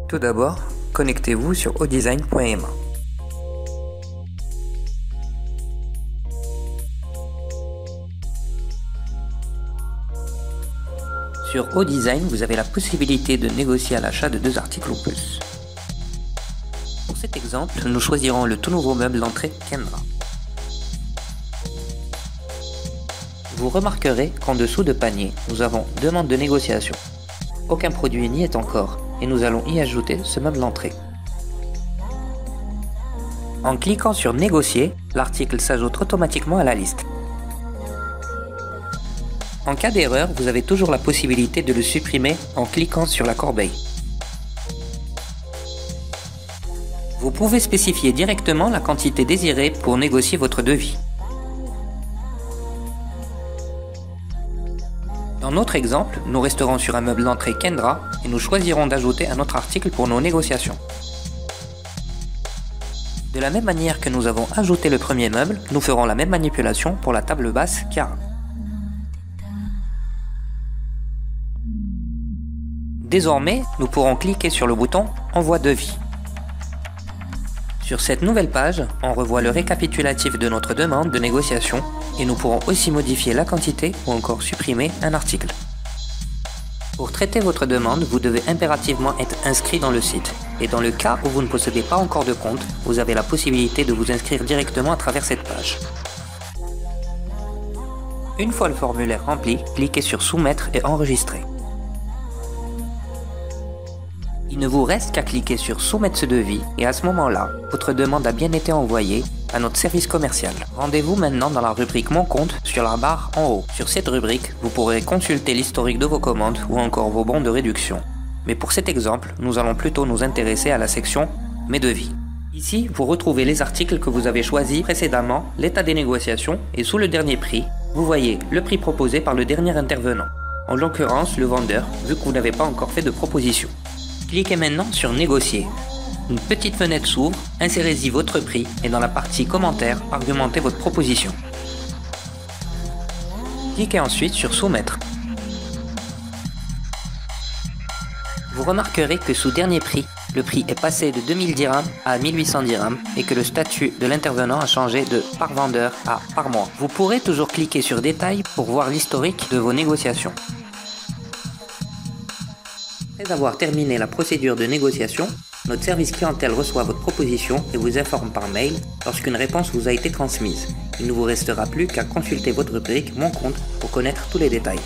Tout d'abord, connectez-vous sur odesign.ma. Sur Odesign, vous avez la possibilité de négocier à l'achat de 2 articles ou plus. Pour cet exemple, nous choisirons le tout nouveau meuble d'entrée Kendra. Vous remarquerez qu'en dessous de panier, nous avons demande de négociation. Aucun produit n'y est encore et nous allons y ajouter ce meuble d'entrée. En cliquant sur négocier, l'article s'ajoute automatiquement à la liste. En cas d'erreur, vous avez toujours la possibilité de le supprimer en cliquant sur la corbeille. Vous pouvez spécifier directement la quantité désirée pour négocier votre devis. Dans notre exemple, nous resterons sur un meuble d'entrée Kendra et nous choisirons d'ajouter un autre article pour nos négociations. De la même manière que nous avons ajouté le premier meuble, nous ferons la même manipulation pour la table basse Chiara. Désormais, nous pourrons cliquer sur le bouton Envoi devis. Sur cette nouvelle page, on revoit le récapitulatif de notre demande de négociation et nous pourrons aussi modifier la quantité ou encore supprimer un article. Pour traiter votre demande, vous devez impérativement être inscrit dans le site. Et dans le cas où vous ne possédez pas encore de compte, vous avez la possibilité de vous inscrire directement à travers cette page. Une fois le formulaire rempli, cliquez sur Soumettre et Enregistrer. Il ne vous reste qu'à cliquer sur Soumettre ce devis et à ce moment-là, votre demande a bien été envoyée à notre service commercial. Rendez-vous maintenant dans la rubrique Mon compte sur la barre en haut. Sur cette rubrique, vous pourrez consulter l'historique de vos commandes ou encore vos bons de réduction. Mais pour cet exemple, nous allons plutôt nous intéresser à la section Mes devis. Ici, vous retrouvez les articles que vous avez choisis précédemment, l'état des négociations et sous le dernier prix, vous voyez le prix proposé par le dernier intervenant. En l'occurrence, le vendeur, vu que vous n'avez pas encore fait de proposition. Cliquez maintenant sur Négocier. Une petite fenêtre s'ouvre, insérez-y votre prix et dans la partie Commentaires, argumentez votre proposition. Cliquez ensuite sur Soumettre. Vous remarquerez que sous dernier prix, le prix est passé de 2000 dirhams à 1800 dirhams et que le statut de l'intervenant a changé de par vendeur à par mois. Vous pourrez toujours cliquer sur Détails pour voir l'historique de vos négociations. Après avoir terminé la procédure de négociation, notre service clientèle reçoit votre proposition et vous informe par mail lorsqu'une réponse vous a été transmise. Il ne vous restera plus qu'à consulter votre rubrique Mon compte pour connaître tous les détails.